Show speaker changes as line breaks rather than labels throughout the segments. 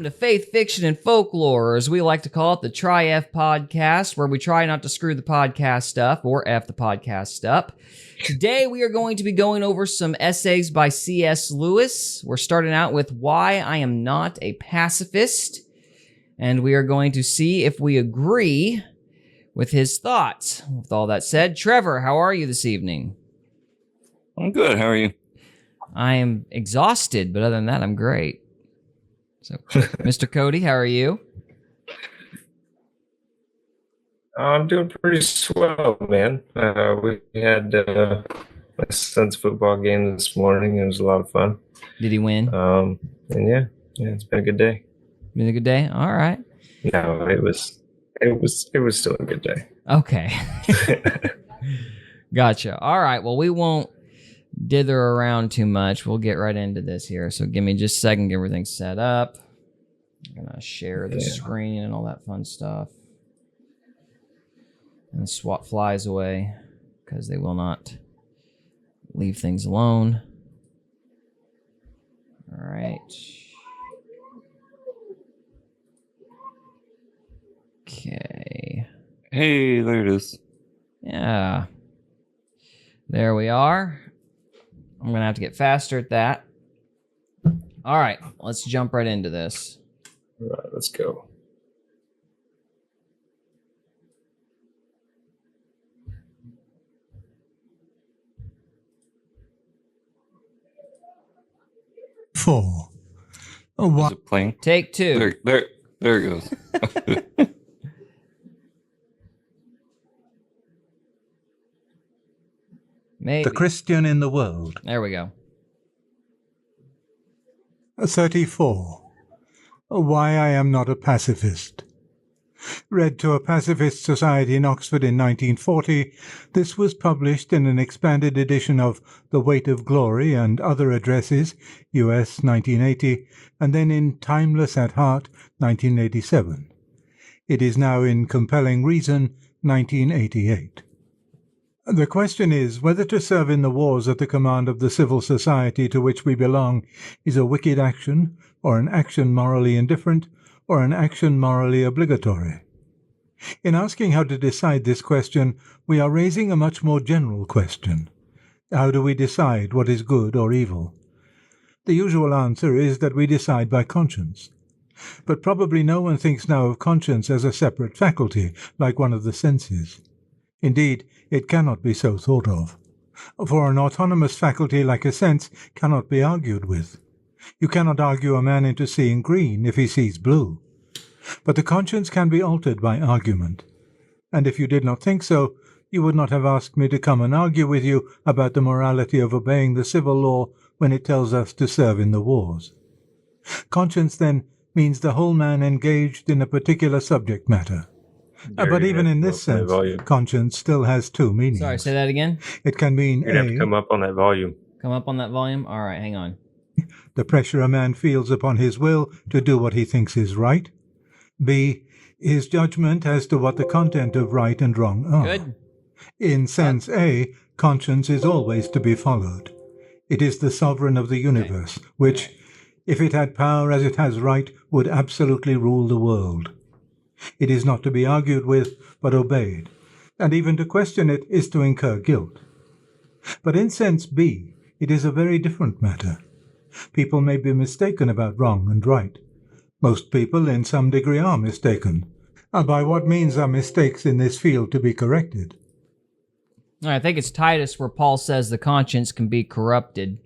to Faith, Fiction, and Folklore, or as we like to call it, the Tri-F podcast, where we try not to screw the podcast up or F the podcast up. Today, we are going to be going over some essays by C.S. Lewis. We're starting out with Why I Am Not a Pacifist, and we are going to see if we agree with his thoughts. With all that said, Trevor, how are you this evening?
I'm good. How are you?
I am exhausted, but other than that, I'm great. So, Mr. Cody, how are you?
I'm doing pretty swell, man. We had my son's football game this morning. It was a lot of fun.
Did he win?
And yeah, it's been a good day.
Been a good day? All right.
No, it was still a good day.
Okay. Gotcha. All right. Well, we won't dither around too much. We'll get right into this here. So give me just a second, get everything set up. I'm gonna share the screen and all that fun stuff. And swap flies away because they will not leave things alone. All right. Okay.
Hey, there it is.
Yeah. There we are. I'm going to have to get faster at that. All right, let's jump right into this.
All right, let's go.
Four.
Is it playing?
Take two.
There it goes.
Maybe.
The Christian in the World.
There we go.
34. Why I Am Not a Pacifist. Read to a pacifist society in Oxford in 1940, this was published in an expanded edition of The Weight of Glory and Other Addresses, US 1980, and then in Timeless at Heart, 1987. It is now in Compelling Reason, 1988. The question is whether to serve in the wars at the command of the civil society to which we belong is a wicked action, or an action morally indifferent, or an action morally obligatory. In asking how to decide this question, we are raising a much more general question. How do we decide what is good or evil? The usual answer is that we decide by conscience. But probably no one thinks now of conscience as a separate faculty, like one of the senses. Indeed, it cannot be so thought of. For an autonomous faculty like a sense cannot be argued with. You cannot argue a man into seeing green if he sees blue. But the conscience can be altered by argument. And if you did not think so, you would not have asked me to come and argue with you about the morality of obeying the civil law when it tells us to serve in the wars. Conscience, then, means the whole man engaged in a particular subject matter. But even in this sense, conscience still has two meanings.
Sorry, say that again?
It can mean
You're going to have to come up on that volume.
Come up on that volume? All right, hang on.
The pressure a man feels upon his will to do what he thinks is right. B, his judgment as to what the content of right and wrong are.
Good.
In sense A, conscience is always to be followed. It is the sovereign of the universe, which, if it had power as it has right, would absolutely rule the world. It is not to be argued with, but obeyed, and even to question it is to incur guilt. But in sense B, it is a very different matter. People may be mistaken about wrong and right. Most people in some degree are mistaken. And by what means are mistakes in this field to be corrected?
I think it's Titus where Paul says the conscience can be corrupted.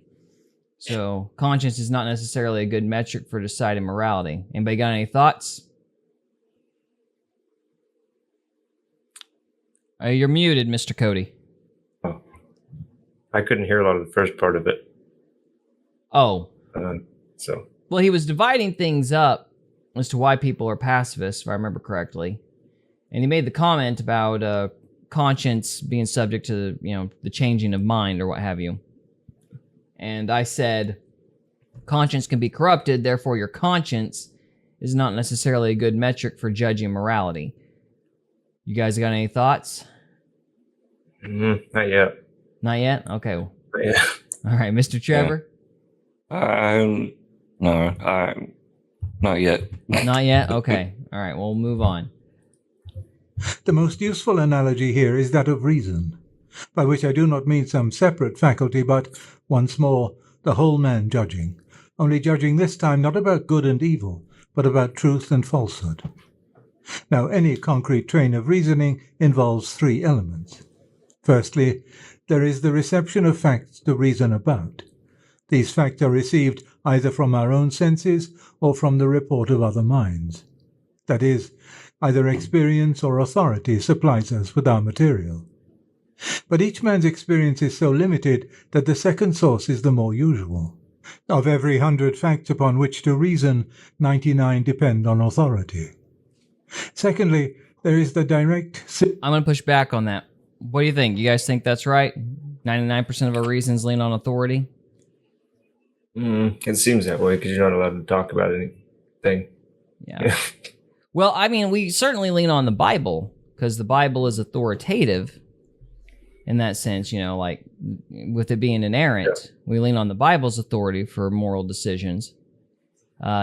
So conscience is not necessarily a good metric for deciding morality. Anybody got any thoughts? You're muted, Mr. Cody.
Oh. I couldn't hear a lot of the first part of it.
Oh.
So.
Well, he was dividing things up as to why people are pacifists, if I remember correctly. And he made the comment about conscience being subject to, the changing of mind or what have you. And I said, conscience can be corrupted, therefore your conscience is not necessarily a good metric for judging morality. You guys got any thoughts?
Not yet.
Not yet? Okay.
Not yet.
All right, Mr. Trevor?
No, Not yet.
Not yet? Okay. All right, we'll move on.
The most useful analogy here is that of reason, by which I do not mean some separate faculty, but, once more, the whole man judging, only judging this time not about good and evil, but about truth and falsehood. Now, any concrete train of reasoning involves three elements. Firstly, there is the reception of facts to reason about. These facts are received either from our own senses or from the report of other minds. That is, either experience or authority supplies us with our material. But each man's experience is so limited that the second source is the more usual. Of every 100 facts upon which to reason, 99 depend on authority. Secondly, there is the direct...
I'm going to push back on that. What do you think? You guys think that's right? 99% of our reasons lean on authority?
It seems that way because you're not allowed to talk about anything.
Yeah. Well, I mean, we certainly lean on the Bible because the Bible is authoritative in that sense, like with it being inerrant. We lean on the Bible's authority for moral decisions.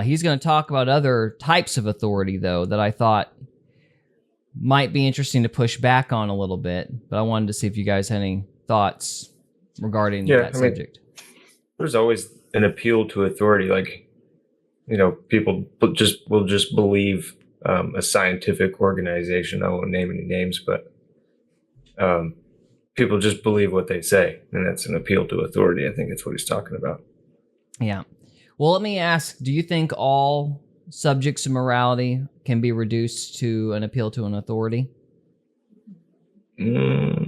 He's going to talk about other types of authority, though, that I thought might be interesting to push back on a little bit, but I wanted to see if you guys had any thoughts regarding that subject.
There's always an appeal to authority, like, people will just believe a scientific organization. I won't name any names, but people just believe what they say, and that's an appeal to authority. I think that's what he's talking about.
Yeah. Well, let me ask, do you think all subjects of morality can be reduced to an appeal to an authority?
Yeah.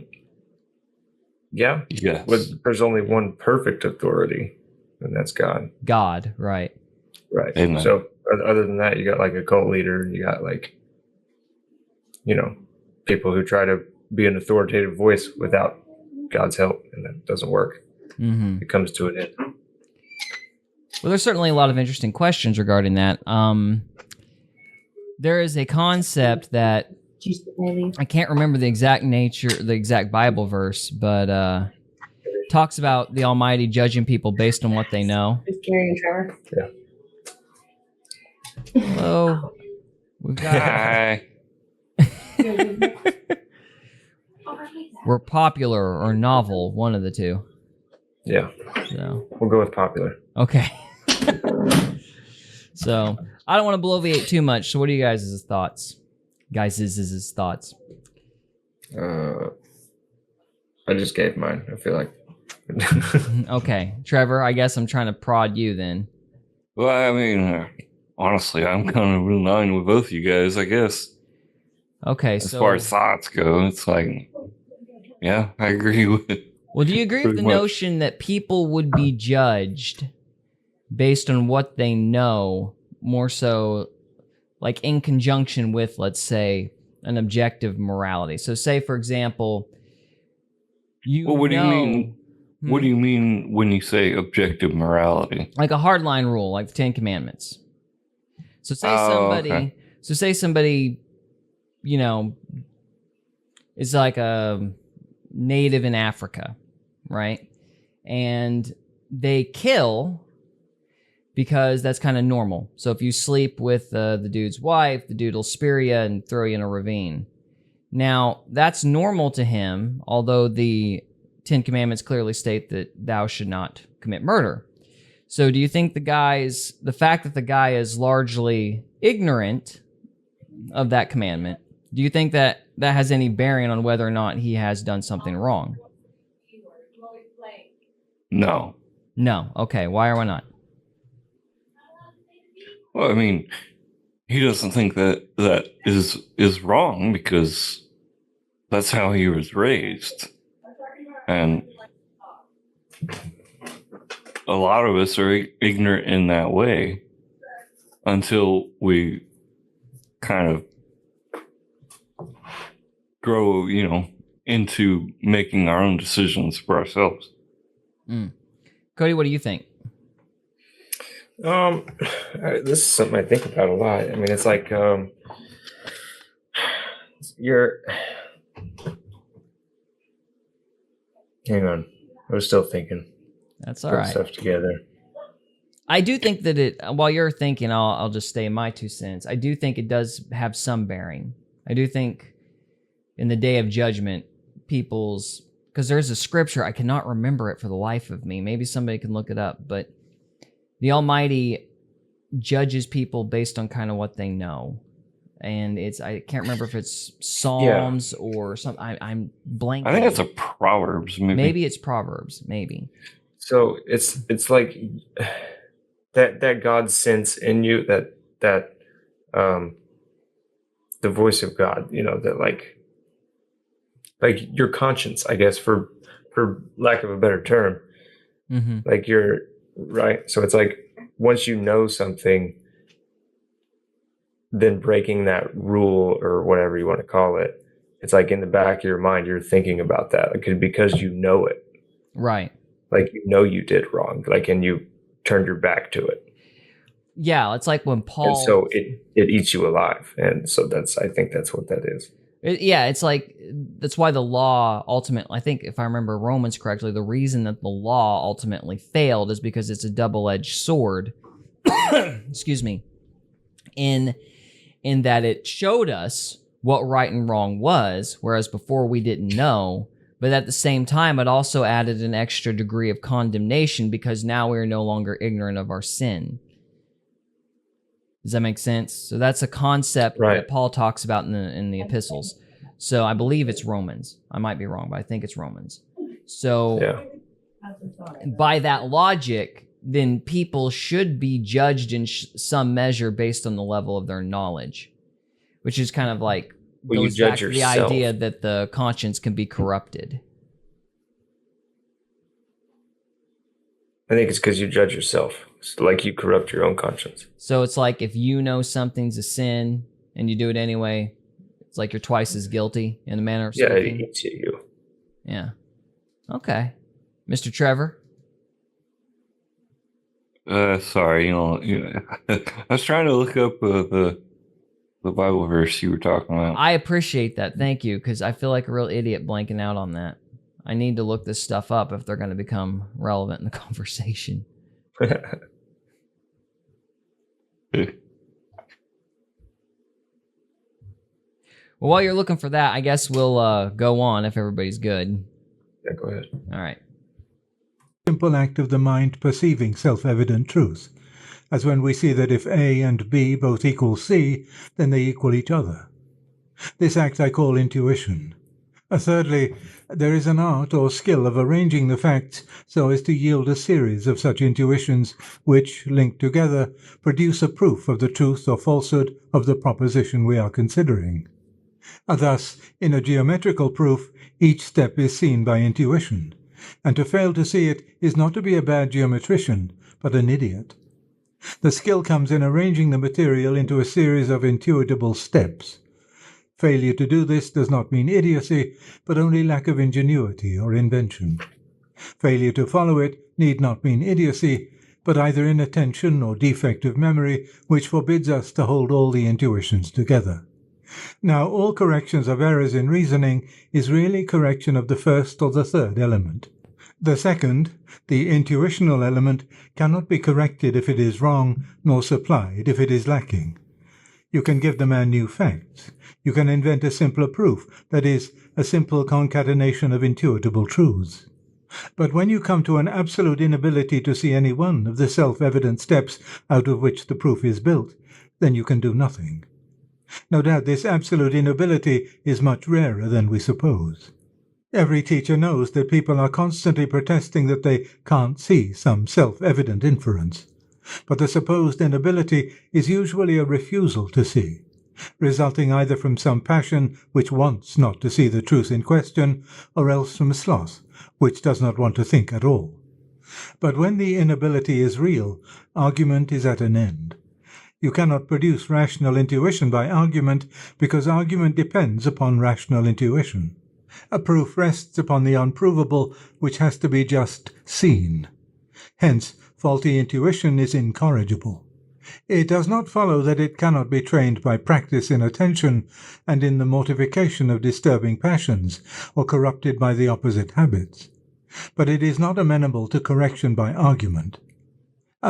Yes.
But there's only one perfect authority, and that's God.
God, right.
Right.
Amen.
So other than that, you got like a cult leader, you got like, people who try to be an authoritative voice without God's help, and that doesn't work.
Mm-hmm.
It comes to an end.
Well, there's certainly a lot of interesting questions regarding that. There is a concept that I can't remember the exact Bible verse, but talks about the Almighty judging people based on what they know.
Is Gary and Trevor?
Yeah.
Hello. We've got...
Hi.
We're popular or novel, one of the two.
Yeah.
So
We'll go with popular.
okay. So I don't want to bloviate too much. So what are you guys' thoughts? Guys' thoughts.
I just gave mine. I feel like.
Okay, Trevor. I guess I'm trying to prod you then.
Well, I mean, honestly, I'm kind of in line with both you guys, I guess.
Okay,
As
so
far as thoughts go, it's like, yeah, I agree with it.
well, do you agree with the
Pretty much.
notion that people would be judged based on what they know, more so like in conjunction with, let's say, an objective morality? So say, for example,
Well, what do you mean? What do you mean when you say objective morality?
Like a hardline rule, like the Ten Commandments. So say
okay.
somebody, is like a native in Africa, right? And they kill because that's kind of normal. So if you sleep with the dude's wife, the dude will spear you and throw you in a ravine. Now, that's normal to him, although the Ten Commandments clearly state that thou should not commit murder. So do you think the fact that the guy is largely ignorant of that commandment, do you think that that has any bearing on whether or not he has done something wrong?
No.
No. Okay. Why or why not?
Well, I mean, he doesn't think that is wrong because that's how he was raised. And a lot of us are ignorant in that way until we kind of grow, into making our own decisions for ourselves.
Cody, what do you think?
This is something I think about a lot. I mean, it's like hang on. I was still thinking.
That's all
Put
right.
stuff together.
I do think that while you're thinking, I'll just stay in my 2 cents. I do think it does have some bearing. I do think in the day of judgment, because there's a scripture, I cannot remember it for the life of me. Maybe somebody can look it up, but the Almighty judges people based on kind of what they know. And I can't remember if it's Psalms or something. I'm blanking.
I think it's a Proverbs, maybe.
Maybe it's Proverbs, maybe.
So it's like that God sense in you, that the voice of God, that like your conscience, I guess, for lack of a better term.
Mm-hmm.
Like you're right. So it's like once you know something, then breaking that rule or whatever you want to call it, it's like in the back of your mind, you're thinking about that because you know it.
Right.
Like, you did wrong, and you turned your back to it.
Yeah. It's like when Paul.
And so it eats you alive. And so I think that's what that is.
It's like, that's why the law ultimately, I think if I remember Romans correctly, the reason that the law ultimately failed is because it's a double-edged sword. Excuse me. In that it showed us what right and wrong was, whereas before we didn't know. But at the same time, it also added an extra degree of condemnation because now we are no longer ignorant of our sin. Does that make sense? So that's a concept that Paul talks about in the epistles. So I believe it's Romans. I might be wrong, but I think it's Romans. So by that logic, then people should be judged in some measure based on the level of their knowledge, which is kind of like goes back to the idea that the conscience can be corrupted.
I think it's because you judge yourself. It's like you corrupt your own conscience.
So it's like if you know something's a sin and you do it anyway, it's like you're twice as guilty in a manner of speaking.
Yeah, it eats you.
Yeah. Okay. Mr. Trevor?
Sorry, I was trying to look up the Bible verse you were talking about.
I appreciate that. Thank you, because I feel like a real idiot blanking out on that. I need to look this stuff up if they're going to become relevant in the conversation. Well, while you're looking for that, I guess we'll go on if everybody's good.
Yeah, go ahead.
All right.
Simple act of the mind perceiving self-evident truth, as when we see that if A and B both equal C, then they equal each other. This act I call intuition. Thirdly, there is an art or skill of arranging the facts so as to yield a series of such intuitions which, linked together, produce a proof of the truth or falsehood of the proposition we are considering. Thus, in a geometrical proof, each step is seen by intuition, and to fail to see it is not to be a bad geometrician, but an idiot. The skill comes in arranging the material into a series of intuitable steps. Failure to do this does not mean idiocy, but only lack of ingenuity or invention. Failure to follow it need not mean idiocy, but either inattention or defect of memory which forbids us to hold all the intuitions together. Now, all corrections of errors in reasoning is really correction of the first or the third element. The second, the intuitional element, cannot be corrected if it is wrong, nor supplied if it is lacking. You can give the man new facts. You can invent a simpler proof, that is, a simple concatenation of intuitable truths. But when you come to an absolute inability to see any one of the self-evident steps out of which the proof is built, then you can do nothing. No doubt this absolute inability is much rarer than we suppose. Every teacher knows that people are constantly protesting that they can't see some self-evident inference. But the supposed inability is usually a refusal to see, resulting either from some passion which wants not to see the truth in question, or else from sloth, which does not want to think at all. But when the inability is real, argument is at an end. You cannot produce rational intuition by argument, because argument depends upon rational intuition. A proof rests upon the unprovable, which has to be just seen. Hence, faulty intuition is incorrigible. It does not follow that it cannot be trained by practice in attention and in the mortification of disturbing passions, or corrupted by the opposite habits. But it is not amenable to correction by argument.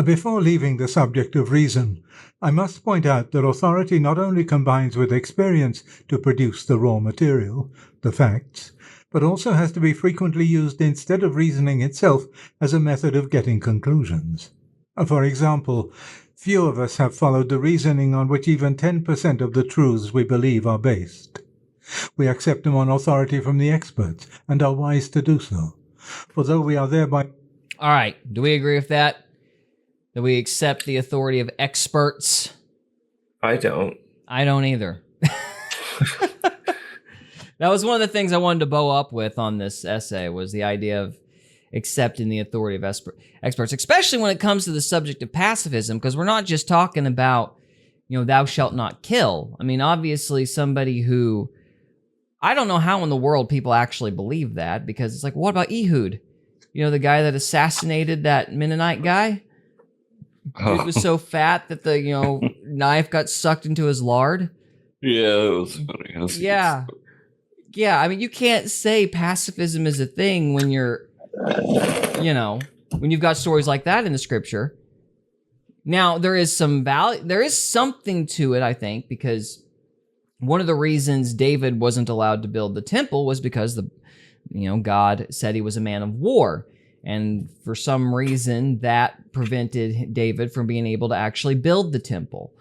Before leaving the subject of reason, I must point out that authority not only combines with experience to produce the raw material, the facts, but also has to be frequently used instead of reasoning itself as a method of getting conclusions. For example, few of us have followed the reasoning on which even 10% of the truths we believe are based. We accept them on authority from the experts, and are wise to do so. For though we are thereby...
All right, do we agree with that? That we accept the authority of experts?
I don't.
I don't either. That was one of the things I wanted to bow up with on this essay, was the idea of accepting the authority of experts, especially when it comes to the subject of pacifism, because we're not just talking about, thou shalt not kill. I mean, obviously somebody who, I don't know how in the world people actually believe that, because it's like, what about Ehud? The guy that assassinated that Mennonite guy? He was so fat that the, knife got sucked into his lard.
Yeah, it was funny.
Yeah. Yeah, I mean, you can't say pacifism is a thing when you're, when you've got stories like that in the scripture. Now, there is some value, there is something to it, I think, because one of the reasons David wasn't allowed to build the temple was because God said he was a man of war. And for some reason, that prevented David from being able to actually build the temple.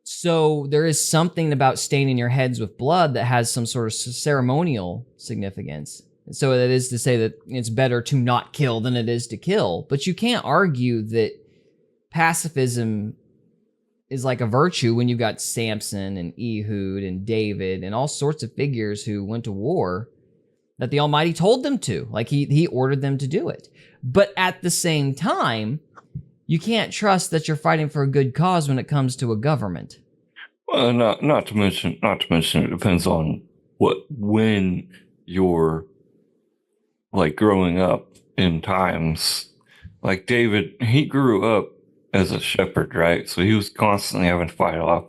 So there is something about staining your heads with blood that has some sort of ceremonial significance. So that is to say that it's better to not kill than it is to kill. But you can't argue that pacifism is like a virtue when you've got Samson and Ehud and David and all sorts of figures who went to war that the Almighty told them to. Like he ordered them to do it. But at the same time, you can't trust that you're fighting for a good cause when it comes to a government.
Well, not to mention, it depends on when you're like growing up in times. Like David, he grew up as a shepherd, right? So he was constantly having to fight off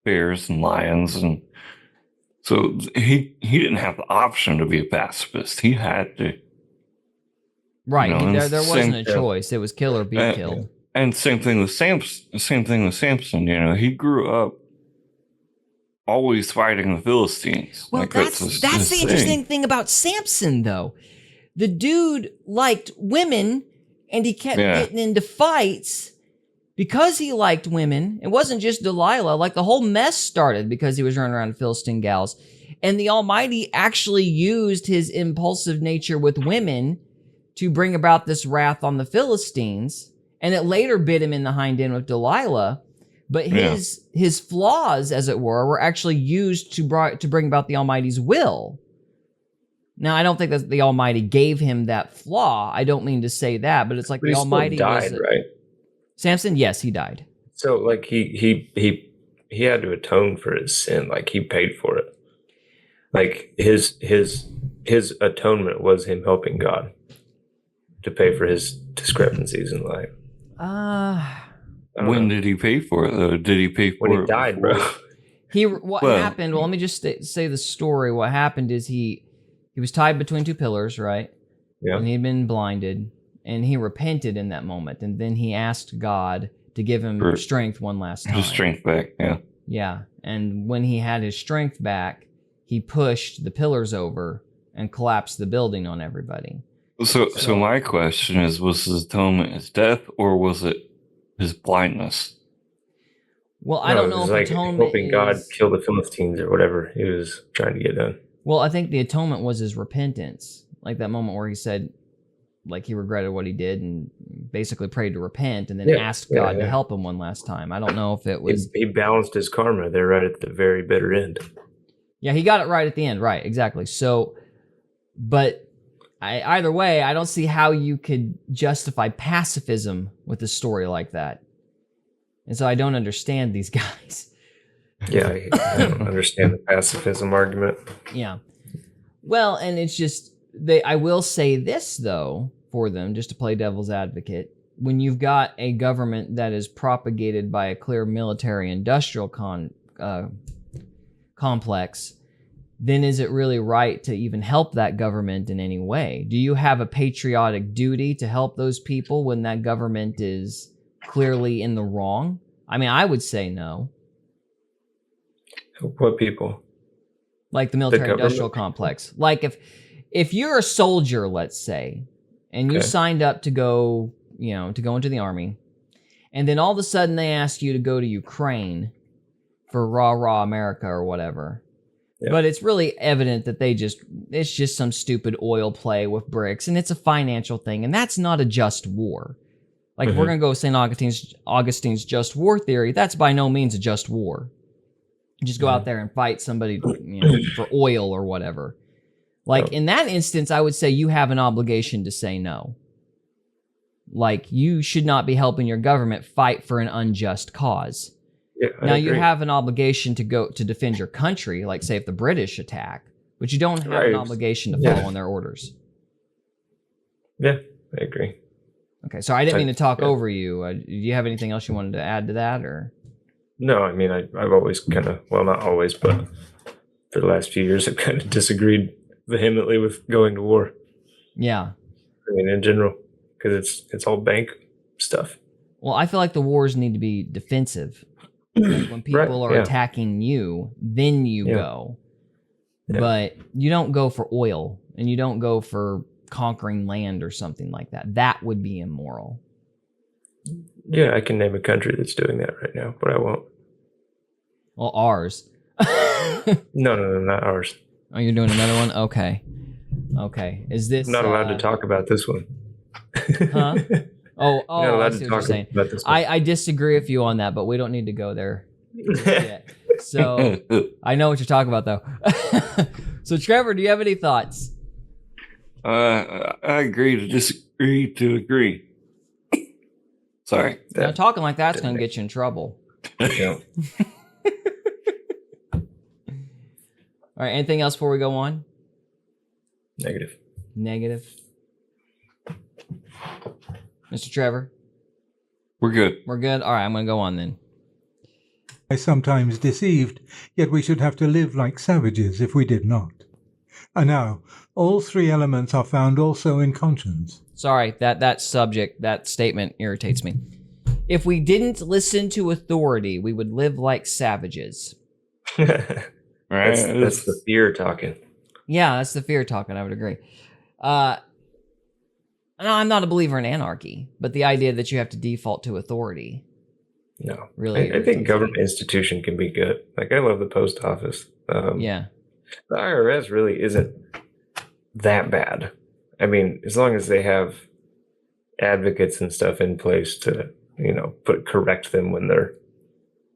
bears and lions, and so he didn't have the option to be a pacifist. He had to.
Right. There wasn't a choice. It was kill or be killed.
And same thing with Samson. He grew up always fighting the Philistines.
Well, that's the interesting thing about Samson, though. The dude liked women, and he kept getting into fights because he liked women. It wasn't just Delilah. Like, the whole mess started because he was running around Philistine gals. And the Almighty actually used his impulsive nature with women to bring about this wrath on the Philistines. And it later bit him in the hind end with Delilah. But his flaws, as it were actually used to bring about the Almighty's will. Now, I don't think that the Almighty gave him that flaw. I don't mean to say that, but it's like the Almighty
died, right?
Samson, yes, he died.
So, like, he had to atone for his sin. Like, he paid for it. Like, his atonement was him helping God to pay for his discrepancies in life.
When did he pay for it, though? Did he pay for it?
When he died, bro.
What happened? Well, let me just say the story. What happened is he was tied between two pillars, right?
Yeah.
And he'd been blinded, and he repented in that moment, and then he asked God to give him strength one last time.
His strength back, yeah.
Yeah, and when he had his strength back, he pushed the pillars over and collapsed the building on everybody.
So my question is, was his atonement his death, or was it his blindness?
Well, I don't know if
like
atonement
hoping God kill the Philistines or whatever he was trying to get done.
Well, I think the atonement was his repentance. Like that moment where he said, like, he regretted what he did and basically prayed to repent and then asked God to help him one last time. I don't know if it was...
He balanced his karma there right at the very bitter end.
Yeah, he got it right at the end. Right, exactly. So, but either way, I don't see how you could justify pacifism with a story like that. And so I don't understand these guys.
Yeah, I don't understand the pacifism argument.
Yeah. Well, and it's just, I will say this, though, for them, just to play devil's advocate. When you've got a government that is propagated by a clear military-industrial complex, then is it really right to even help that government in any way? Do you have a patriotic duty to help those people when that government is clearly in the wrong? I mean, I would say no.
What people?
Like the military-industrial complex. Like if you're a soldier, let's say, and you signed up to go, to go into the army, and then all of a sudden they ask you to go to Ukraine for rah America or whatever. Yeah. But it's really evident that it's just some stupid oil play with bricks, and it's a financial thing, and that's not a just war. Like, if we're going to go St. Augustine's just war theory, that's by no means a just war. Just go out there and fight somebody, for oil or whatever. Like, in that instance, I would say you have an obligation to say no. Like, you should not be helping your government fight for an unjust cause.
Yeah,
now, you have an obligation to go to defend your country, like, say, if the British attack, but you don't have an obligation to follow in their orders.
Yeah, I agree.
Okay, so I didn't mean to talk over you. Do you have anything else you wanted to add to that, or?
No, I mean, I've always kind of, well, not always, but for the last few years, I've kind of disagreed vehemently with going to war.
Yeah.
I mean, in general, because it's all bank stuff.
Well, I feel like the wars need to be defensive. Like when people are attacking you, then you go. Yeah. But you don't go for oil, and you don't go for conquering land or something like that. That would be immoral.
Yeah, I can name a country that's doing that right now, but I won't.
Well, ours.
No, not ours.
Oh, you're doing another one? Okay. Is this...
I'm not allowed to talk about this one.
Huh? Oh,
not allowed
I see
to
what
talk
you're saying.
about this one.
I disagree with you on that, but we don't need to go there yet. So, I know what you're talking about, though. So, Trevor, do you have any thoughts?
I agree to disagree to agree. Sorry.
Now, talking like that's going to get you in trouble.
Yeah.
All right, anything else before we go on?
Negative.
Mr. Trevor?
We're good.
We're good? All right, I'm going to go on then.
I sometimes deceived, yet we should have to live like savages if we did not. And now, all three elements are found also in conscience.
Sorry, that statement irritates me. If we didn't listen to authority, we would live like savages.
Right?
That's the fear talking.
Yeah, that's the fear talking. I would agree. No, I'm not a believer in anarchy, but the idea that you have to default to authority.
No,
really.
I think government institution can be good. Like, I love the post office.
Yeah.
The IRS really isn't that bad. I mean, as long as they have advocates and stuff in place to, correct them when they're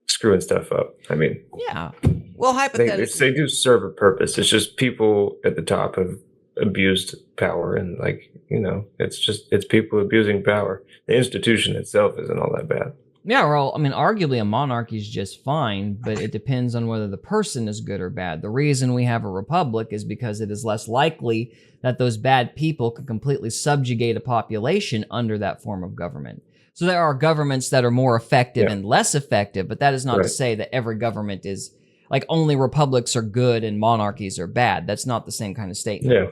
screwing stuff up. I mean,
yeah. Well, hypothetically,
they do serve a purpose. It's just people at the top have abused power, and it's people abusing power. The institution itself isn't all that bad.
Yeah, well, I mean, arguably a monarchy is just fine, but it depends on whether the person is good or bad. The reason we have a republic is because it is less likely that those bad people can completely subjugate a population under that form of government. So there are governments that are more effective and less effective, but that is not to say that every government is, like, only republics are good and monarchies are bad. That's not the same kind of statement.
Yeah.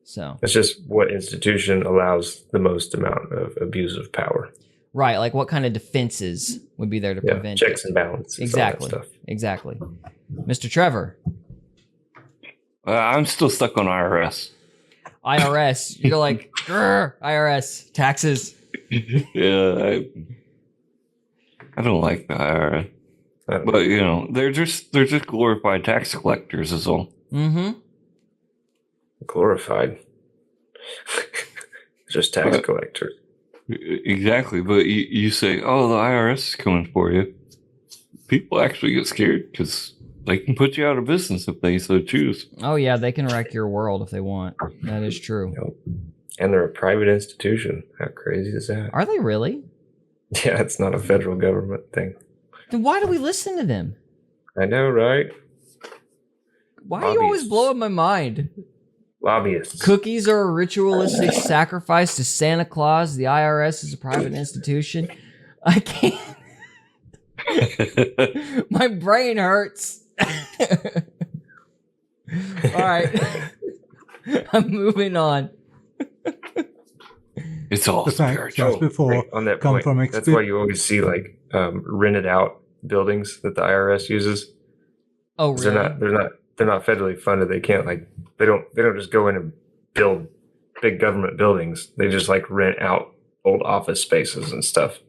So
it's just what institution allows the most amount of abuse of power.
Right, like what kind of defenses would be there to prevent
checks and balances.
Exactly.
All that stuff.
Exactly. Mr. Trevor.
I'm still stuck on IRS.
IRS. You're like, IRS, taxes.
Yeah, I don't like the IRS. But they're just glorified tax collectors is all.
Mm-hmm.
Glorified. Just tax collectors.
Exactly, but you say, "Oh, the IRS is coming for you." People actually get scared because they can put you out of business if they so choose.
Oh yeah, they can wreck your world if they want. That is true.
And they're a private institution. How crazy is that?
Are they really?
Yeah, it's not a federal government thing.
Then why do we listen to them?
I know, right?
Why are you always blowing my mind?
Lobbyists.
Cookies are a ritualistic sacrifice to Santa Claus. The IRS is a private institution. I can't. My brain hurts. All right. I'm moving on.
It's all
The facts, as before,
Right, on that
come
point,
from
that's why you always see like rented out buildings that the IRS uses.
Oh,
'Cause
really?
they're not federally funded. They can't they don't just go in and build big government buildings. They just like rent out old office spaces and stuff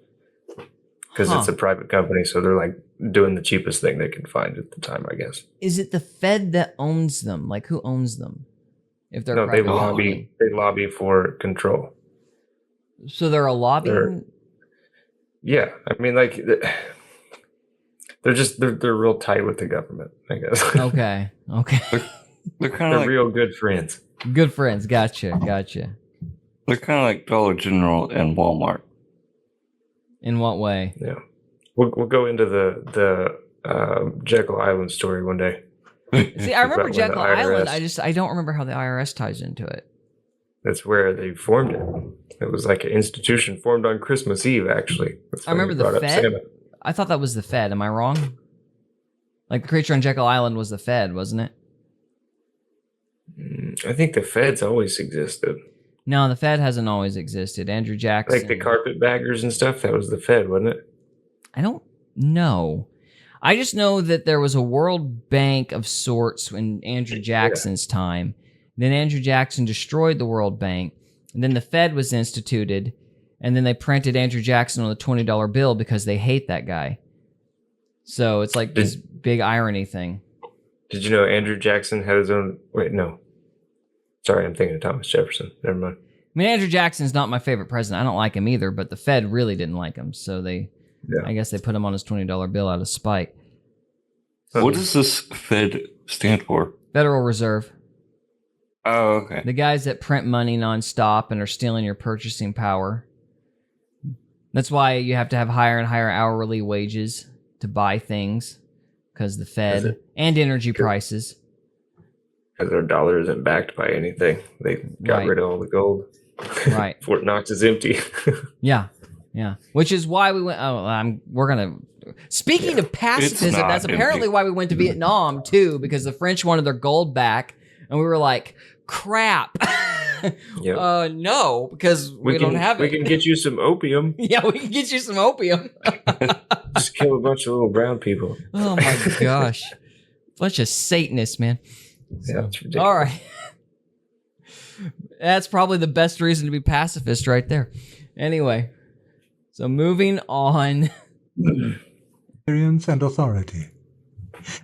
because it's a private company. So they're like doing the cheapest thing they can find at the time, I guess.
Is it the Fed that owns them? Like, who owns them? If they're
No, they
private company.
lobby for control.
So they're a lobbying.
Yeah, I mean, like they're real tight with the government, I guess.
Okay.
They're kind
They're
of like
real good friends.
Good friends. Gotcha.
they're kind of like Dollar General and Walmart.
In what way?
Yeah, we'll go into the Jekyll Island story one day.
See, I remember
When the
Jekyll Island.
IRS
I don't remember how the IRS ties into it.
That's where they formed it. It was like an institution formed on Christmas Eve, actually. That's
I
when
remember
they
the
brought up
Fed.
Santa.
I thought that was the Fed. Am I wrong? Like the creature on Jekyll Island was the Fed, wasn't it?
I think the Feds always existed.
No, the Fed hasn't always existed. Andrew Jackson.
Like the carpetbaggers and stuff, that was the Fed, wasn't it?
I don't know. I just know that there was a World Bank of sorts in Andrew Jackson's time. Then Andrew Jackson destroyed the World Bank. And then the Fed was instituted. And then they printed Andrew Jackson on the $20 bill because they hate that guy. So it's like this big irony thing.
Did you know Andrew Jackson had his own... Wait, no. Sorry, I'm thinking of Thomas Jefferson. Never mind.
I mean, Andrew Jackson's not my favorite president. I don't like him either, but the Fed really didn't like him. So I guess they put him on his $20 bill out of spite.
What does this Fed stand for?
Federal Reserve.
Oh, okay.
The guys that print money nonstop and are stealing your purchasing power. That's why you have to have higher and higher hourly wages to buy things, because the Fed and energy prices.
Because their dollar isn't backed by anything. They got rid of all the gold.
Right.
Fort Knox is empty.
Yeah. Which is why we went. We're gonna. Speaking of pacifism, that's apparently why we went to Vietnam too, because the French wanted their gold back, and we were like, "Crap."
Yep.
No, because we don't have it.
We can get you some opium.
Yeah, we can get you some opium.
Just kill a bunch of little brown people.
Oh my gosh. Bunch of Satanists, man.
Yeah, it's ridiculous.
All right. That's probably the best reason to be pacifist right there. Anyway, so moving on.
Experience and authority.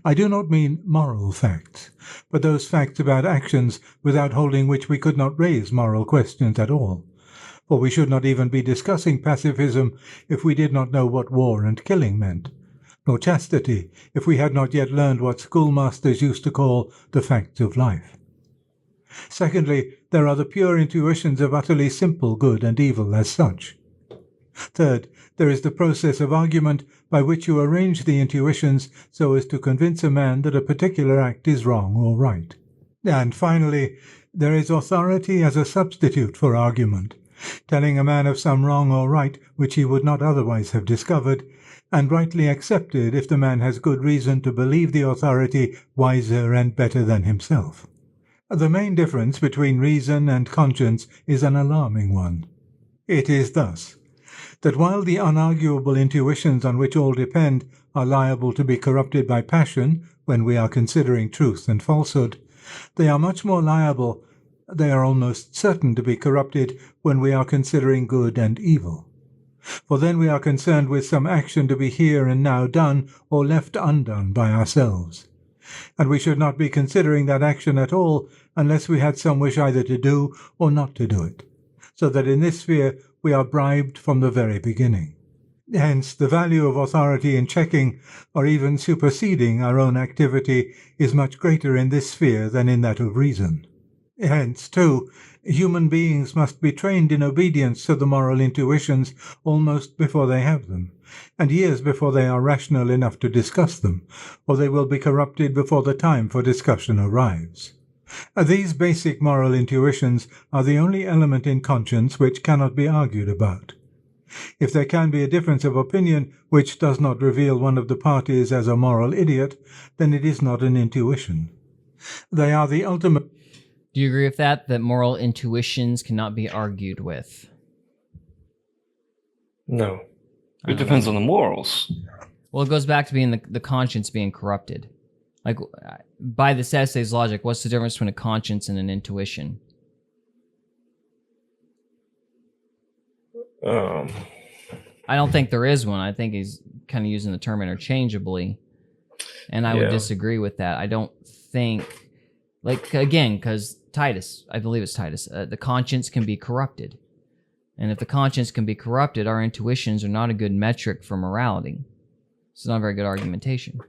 I do not mean moral facts, but those facts about actions without holding which we could not raise moral questions at all. For we should not even be discussing pacifism if we did not know what war and killing meant, nor chastity if we had not yet learned what schoolmasters used to call the facts of life. Secondly, there are the pure intuitions of utterly simple good and evil as such. Third, there is the process of argument by which you arrange the intuitions so as to convince a man that a particular act is wrong or right. And finally, there is authority as a substitute for argument, telling a man of some wrong or right which he would not otherwise have discovered, and rightly accepted if the man has good reason to believe the authority wiser and better than himself. The main difference between reason and conscience is an alarming one. It is thus, that while the unarguable intuitions on which all depend are liable to be corrupted by passion when we are considering truth and falsehood, they are much more liable, they are almost certain to be corrupted when we are considering good and evil. For then we are concerned with some action to be here and now done or left undone by ourselves. And we should not be considering that action at all unless we had some wish either to do or not to do it, so that in this sphere we are bribed from the very beginning. Hence, the value of authority in checking or even superseding our own activity is much greater in this sphere than in that of reason. Hence, too, human beings must be trained in obedience to the moral intuitions almost before they have them, and years before they are rational enough to discuss them, or they will be corrupted before the time for discussion arrives. These basic moral intuitions are the only element in conscience which cannot be argued about. If there can be a difference of opinion which does not reveal one of the parties as a moral idiot, then it is not an intuition. They are the ultimate.
Do you agree with that? That moral intuitions cannot be argued with?
No.
It depends on the morals.
Well, it goes back to being the conscience being corrupted. Like, by this essay's logic, what's the difference between a conscience and an intuition? I don't think there is one. I think he's kind of using the term interchangeably. And I would disagree with that. I don't think, like, again, because Titus, I believe it's Titus, the conscience can be corrupted. And if the conscience can be corrupted, our intuitions are not a good metric for morality. It's not a very good argumentation.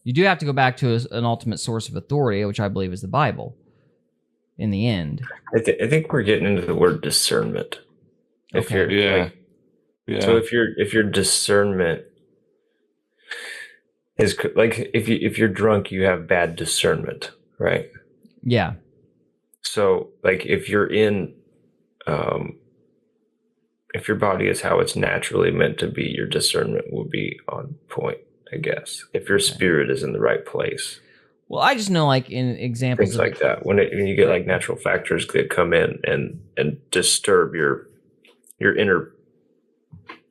You do have to go back to an ultimate source of authority, which I believe is the Bible, in the end.
I think we're getting into the word discernment. If
Okay.
you're So if your discernment is like if you're drunk, you have bad discernment, right?
Yeah.
So like if you're in if your body is how it's naturally meant to be, your discernment will be on point, I guess. If your spirit is in the right place.
Well, I just know, like, in examples
Things like that. When you get like natural factors that come in and disturb your inner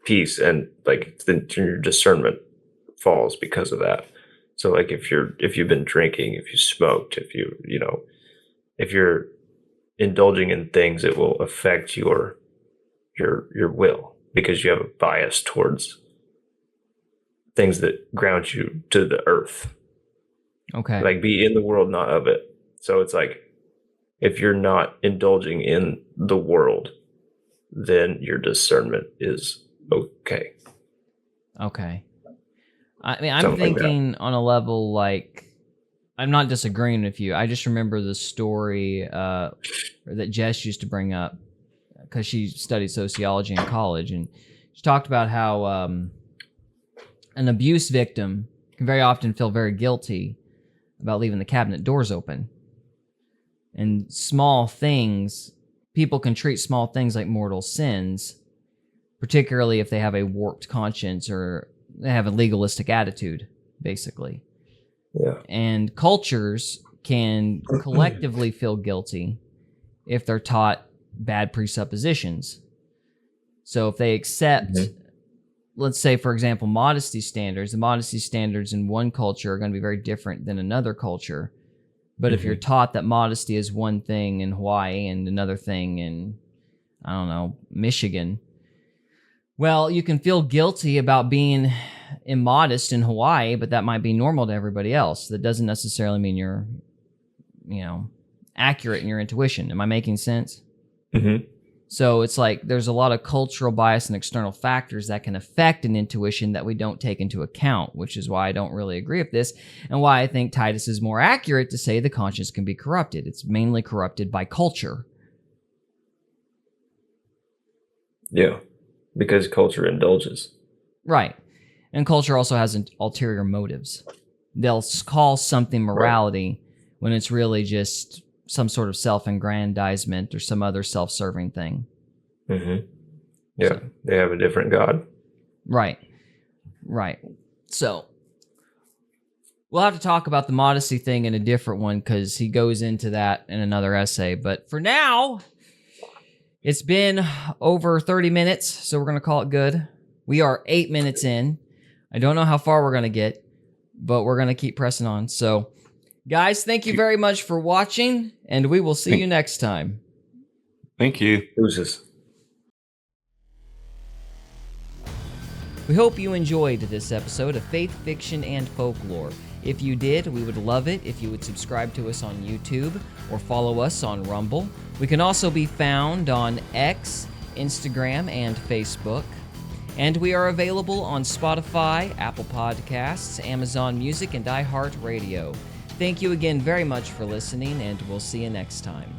peace, and like then your discernment falls because of that. So like if you've been drinking, if you smoked, if you're indulging in things, it will affect your will, because you have a bias towards things that ground you to the earth.
Okay.
Like be in the world, not of it. So it's like if you're not indulging in the world, then your discernment is okay.
Okay. I mean, I'm
Something like
thinking on a level, like, I'm not disagreeing with you. I just remember the story that Jess used to bring up, because she studied sociology in college, and she talked about how an abuse victim can very often feel very guilty about leaving the cabinet doors open. And small things, people can treat small things like mortal sins, particularly if they have a warped conscience or they have a legalistic attitude, basically.
Yeah.
And cultures can collectively feel guilty if they're taught bad presuppositions. So if they accept, let's say, for example, modesty standards, the modesty standards in one culture are going to be very different than another culture. But if you're taught that modesty is one thing in Hawaii and another thing in, I don't know, Michigan, well, you can feel guilty about being immodest in Hawaii, but that might be normal to everybody else. That doesn't necessarily mean you're, accurate in your intuition. Am I making sense?
Mm-hmm.
So it's like there's a lot of cultural bias and external factors that can affect an intuition that we don't take into account, which is why I don't really agree with this, and why I think Titus is more accurate to say the conscience can be corrupted. It's mainly corrupted by culture.
Yeah, because culture indulges.
Right. And culture also has ulterior motives. They'll call something morality when it's really just some sort of self-aggrandizement or some other self-serving thing.
Mm-hmm. Yeah,
So,
they have a different God.
right. So we'll have to talk about the modesty thing in a different one, because he goes into that in another essay. But for now, it's been over 30 minutes, so we're going to call it good. We are 8 minutes in. I don't know how far we're going to get, but we're going to keep pressing on. So, guys, thank you very much for watching, and we will see you next time.
Thank you.
Deuces.
We hope you enjoyed this episode of Faith, Fiction, and Folklore. If you did, we would love it if you would subscribe to us on YouTube or follow us on Rumble. We can also be found on X, Instagram, and Facebook. And we are available on Spotify, Apple Podcasts, Amazon Music, and iHeartRadio. Thank you again very much for listening, and we'll see you next time.